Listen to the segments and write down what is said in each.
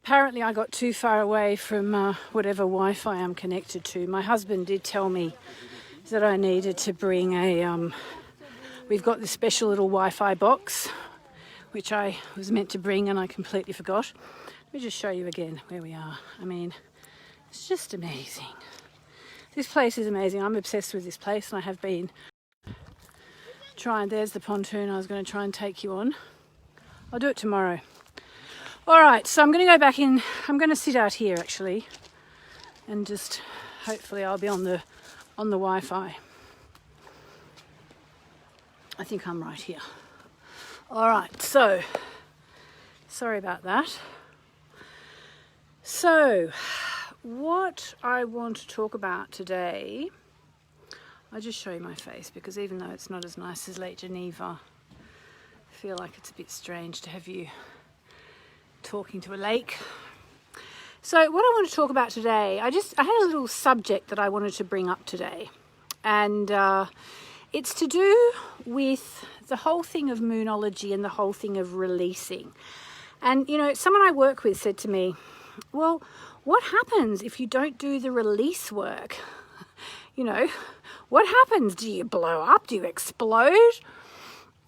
Apparently I got too far away from whatever Wi-Fi I'm connected to. My husband did tell me that I needed to bring a, we've got this special little Wi-Fi box, which I was meant to bring and I completely forgot. Let me just show you again where we are. I mean, it's just amazing. This place is amazing. I'm obsessed with this place and I have been trying. There's the pontoon I was going to try and take you on. I'll do it tomorrow. All right, so I'm going to go back in. I'm going to sit out here actually, and just hopefully I'll be on the Wi-Fi. I think I'm right here. All right, so sorry about that. So what I want to talk about today, I'll just show you my face because even though it's not as nice as Lake Geneva, I feel like it's a bit strange to have you talking to a lake. So what I want to talk about today, I had a little subject that I wanted to bring up today, and it's to do with the whole thing of moonology and the whole thing of releasing. And you know, someone I work with said to me, well, what happens if you don't do the release work? You know, what happens? Do you blow up? Do you explode?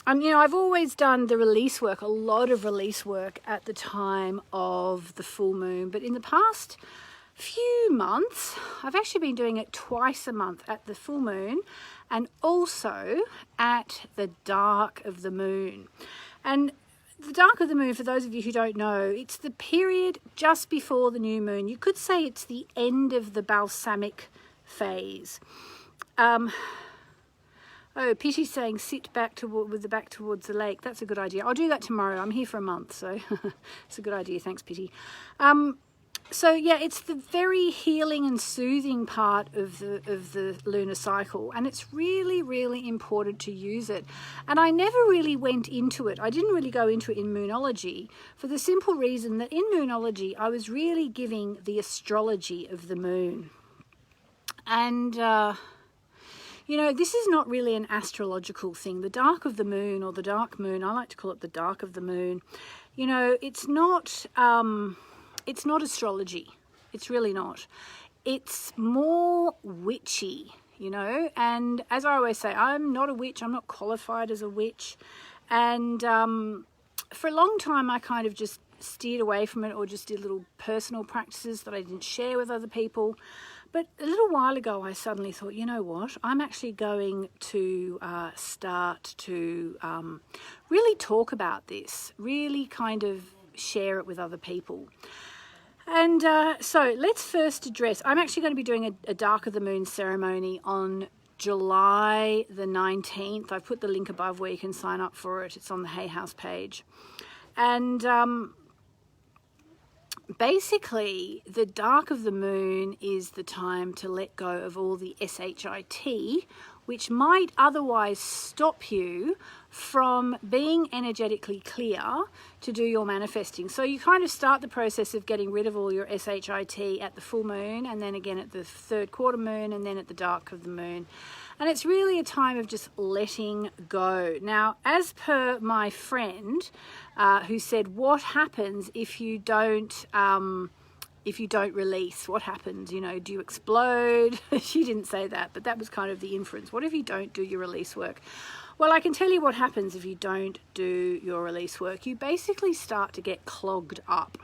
And, you know, I've always done the release work, a lot of release work at the time of the full moon. But in the past few months, I've actually been doing it twice a month at the full moon and also at the dark of the moon. And the dark of the moon, for those of you who don't know, it's the period just before the new moon. You could say it's the end of the balsamic phase. Oh, Pitty's saying sit back with the back towards the lake. That's a good idea. I'll do that tomorrow. I'm here for a month, so it's a good idea. Thanks, Pitty. So yeah, it's the very healing and soothing part of the lunar cycle, and it's really, really important to use it. And I never really went into it. I didn't really go into it in moonology for the simple reason that in moonology I was really giving the astrology of the moon. And you know, this is not really an astrological thing. The dark of the moon, or the dark moon, I like to call it the dark of the moon. You know, it's not astrology. It's really not. It's more witchy, you know. And as I always say, I'm not a witch. I'm not qualified as a witch. And for a long time, I kind of just steered away from it, or just did little personal practices that I didn't share with other people. But a little while ago, I suddenly thought, you know what, I'm actually going to start to really talk about this, really kind of share it with other people. And so let's first address, I'm actually going to be doing a Dark of the Moon ceremony on July the 19th. I've put the link above where you can sign up for it. It's on the Hay House page. And basically, the dark of the moon is the time to let go of all the SHIT, which might otherwise stop you from being energetically clear to do your manifesting. So you kind of start the process of getting rid of all your SHIT at the full moon, and then again at the third quarter moon, and then at the dark of the moon. And it's really a time of just letting go. Now, as per my friend who said, what happens if you don't release? What happens? You know, do you explode? She didn't say that, but that was kind of the inference. What if you don't do your release work? Well, I can tell you what happens if you don't do your release work. You basically start to get clogged up.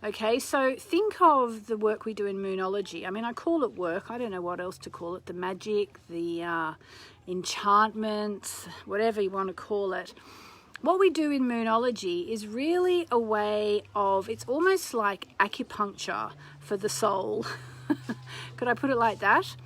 Okay, so think of the work we do in moonology. I mean, I call it work. I don't know what else to call it. The magic, the enchantments, whatever you want to call it. What we do in moonology is really a way of, it's almost like acupuncture for the soul. Could I put it like that?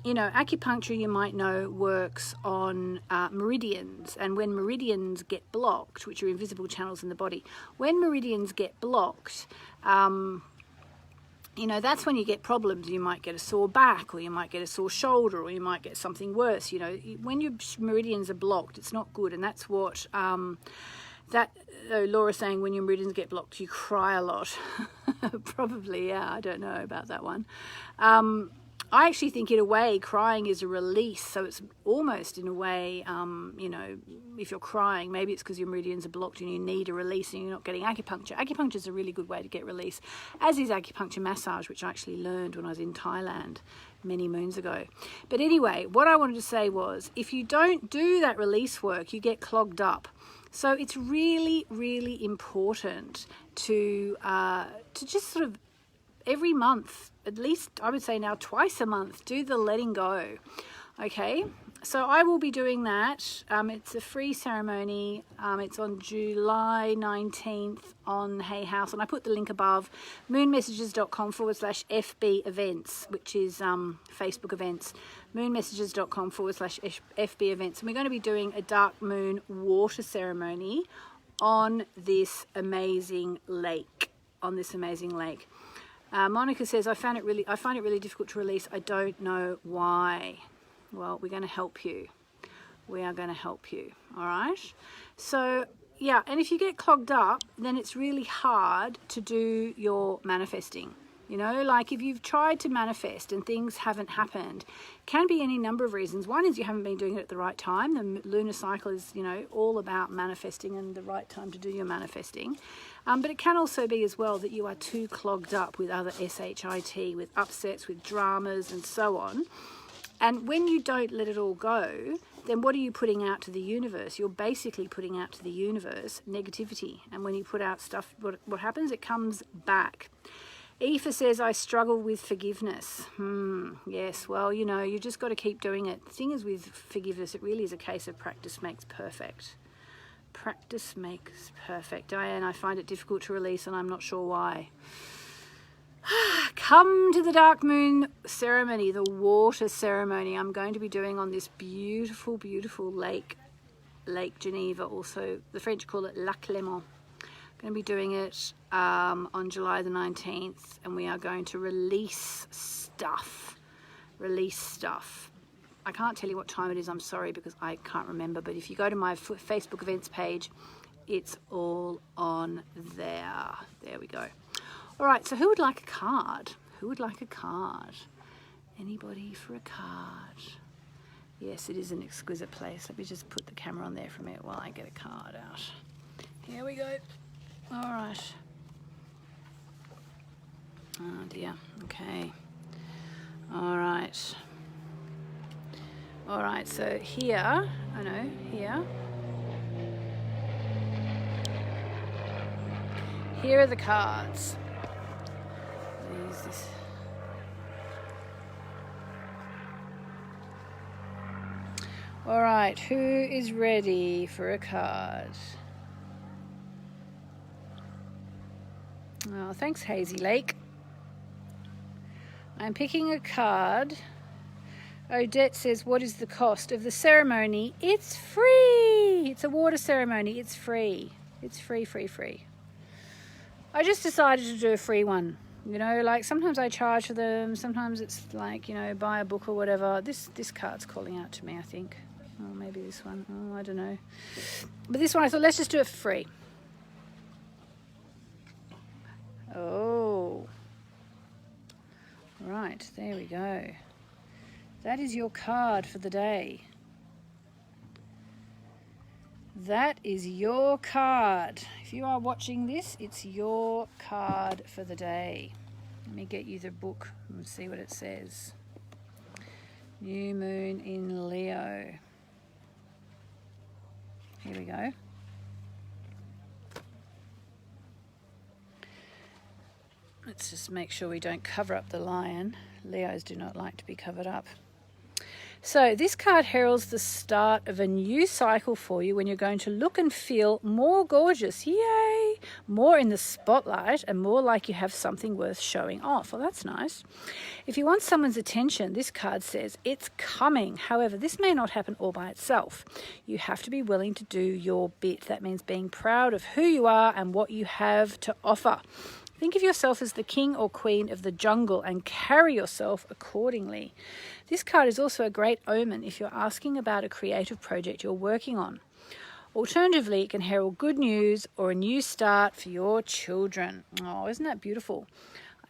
You know, acupuncture, you might know, works on meridians. And when meridians get blocked, which are invisible channels in the body, when meridians get blocked, you know, that's when you get problems. You might get a sore back, or you might get a sore shoulder, or you might get something worse. You know, when your meridians are blocked, it's not good. And that's what, Laura's saying, when your meridians get blocked, you cry a lot. Probably, yeah, I don't know about that one. I actually think in a way crying is a release. So it's almost in a way, you know, if you're crying, maybe it's because your meridians are blocked and you need a release and you're not getting acupuncture. Acupuncture is a really good way to get release, as is acupuncture massage, which I actually learned when I was in Thailand many moons ago. But anyway, what I wanted to say was, if you don't do that release work, you get clogged up. So it's really, really important to just sort of every month, at least I would say now twice a month, do the letting go. Okay, so I will be doing that. It's a free ceremony. It's on July 19th on Hay House, and I put the link above, moonmessages.com/FB events, which is Facebook events, moonmessages.com/FB events. And we're going to be doing a dark moon water ceremony on this amazing lake, Monica says, I find it really difficult to release. I don't know why. Well, we're going to help you. We are going to help you. All right. So yeah, and if you get clogged up, then it's really hard to do your manifesting. You know, like if you've tried to manifest and things haven't happened, can be any number of reasons. One is you haven't been doing it at the right time. The lunar cycle is, you know, all about manifesting and the right time to do your manifesting. But it can also be as well that you are too clogged up with other SHIT, with upsets, with dramas and so on. And when you don't let it all go, then what are you putting out to the universe? You're basically putting out to the universe negativity. And when you put out stuff, what happens? It comes back. Aoife says, I struggle with forgiveness. Yes, well, you know, you just got to keep doing it. The thing is with forgiveness, it really is a case of practice makes perfect. Practice makes perfect. Diane, I find it difficult to release and I'm not sure why. Come to the dark moon ceremony, the water ceremony I'm going to be doing on this beautiful, beautiful lake, Lake Geneva. Also, the French call it Lac Léman. Going to be doing it on July the 19th, and we are going to release stuff. I can't tell you what time it is, I'm sorry, because I can't remember, but if you go to my Facebook events page, it's all on there. There we go. All right, so who would like a card? Who would like a card? Anybody for a card? Yes, it is an exquisite place. Let me just put the camera on there for a minute while I get a card out. Here we go. All right. Oh dear. Okay. All right. All right. So here, here are the cards. Use this. All right. Who is ready for a card? Oh, thanks, Hazy Lake. I'm picking a card. Odette says, what is the cost of the ceremony? It's free. It's a water ceremony. It's free. It's free. I just decided to do a free one. You know, like sometimes I charge for them. Sometimes it's like, you know, buy a book or whatever. This card's calling out to me, I think. Oh, maybe this one. Oh, I don't know. But this one, I thought, let's just do it for free. Oh, right, there we go. That is your card for the day. That is your card. If you are watching this, it's your card for the day. Let me get you the book and see what it says. New moon in Leo. Here we go. Let's just make sure we don't cover up the lion. Leos do not like to be covered up. So this card heralds the start of a new cycle for you when you're going to look and feel more gorgeous. Yay! More in the spotlight and more like you have something worth showing off. Well, that's nice. If you want someone's attention, this card says it's coming. However, this may not happen all by itself. You have to be willing to do your bit. That means being proud of who you are and what you have to offer. Think of yourself as the king or queen of the jungle and carry yourself accordingly. This card is also a great omen if you're asking about a creative project you're working on. Alternatively, it can herald good news or a new start for your children. Oh, isn't that beautiful?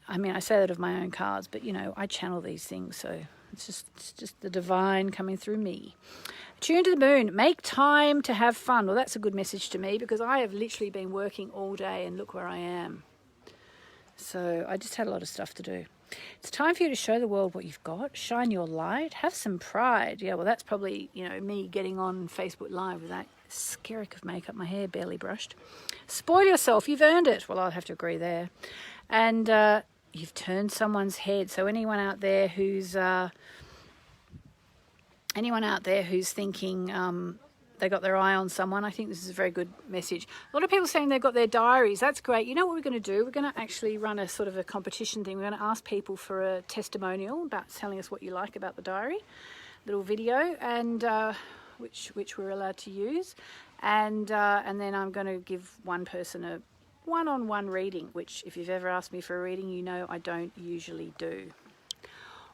I mean, I say that of my own cards, but you know, I channel these things, so it's just the divine coming through me. Tune to the moon. Make time to have fun. Well, that's a good message to me, because I have literally been working all day and look where I am. So I just had a lot of stuff to do. It's time for you to show the world what you've got. Shine your light. Have some pride. Yeah, well, that's probably, you know, me getting on Facebook Live with that skerrick of makeup, my hair barely brushed. Spoil yourself. You've earned it. Well, I'd have to agree there. And you've turned someone's head. So anyone out there who's thinking they got their eye on someone, I think this is a very good message. A lot of people saying they've got their diaries. That's great. You know what we're going to do? We're going to actually run a sort of a competition thing. We're going to ask people for a testimonial about telling us what you like about the diary, little video, and which we're allowed to use, and then I'm going to give one person a one-on-one reading, which if you've ever asked me for a reading, you know I don't usually do.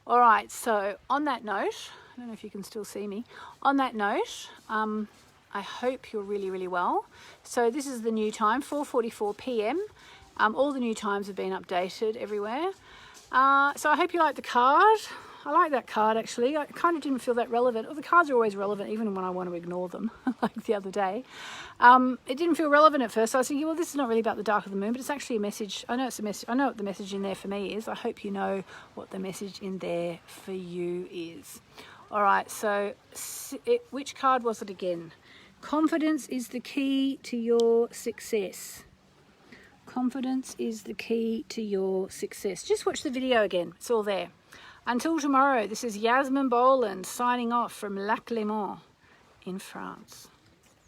All right, so on that note, I don't know if you can still see me. On that note, I hope you're really, really well. So this is the new time, 4:44 p.m. All the new times have been updated everywhere. So I hope you like the card. I like that card, actually. I kind of didn't feel that relevant. Oh, the cards are always relevant, even when I want to ignore them, like the other day. It didn't feel relevant at first. So I was thinking, well, this is not really about the dark of the moon, but it's actually a message. I know it's a message. I know what the message in there for me is. I hope you know what the message in there for you is. All right, so which card was it again? Confidence is the key to your success. Confidence is the key to your success. Just watch the video again. It's all there. Until tomorrow, this is Yasmin Boland signing off from Lac Léman in France.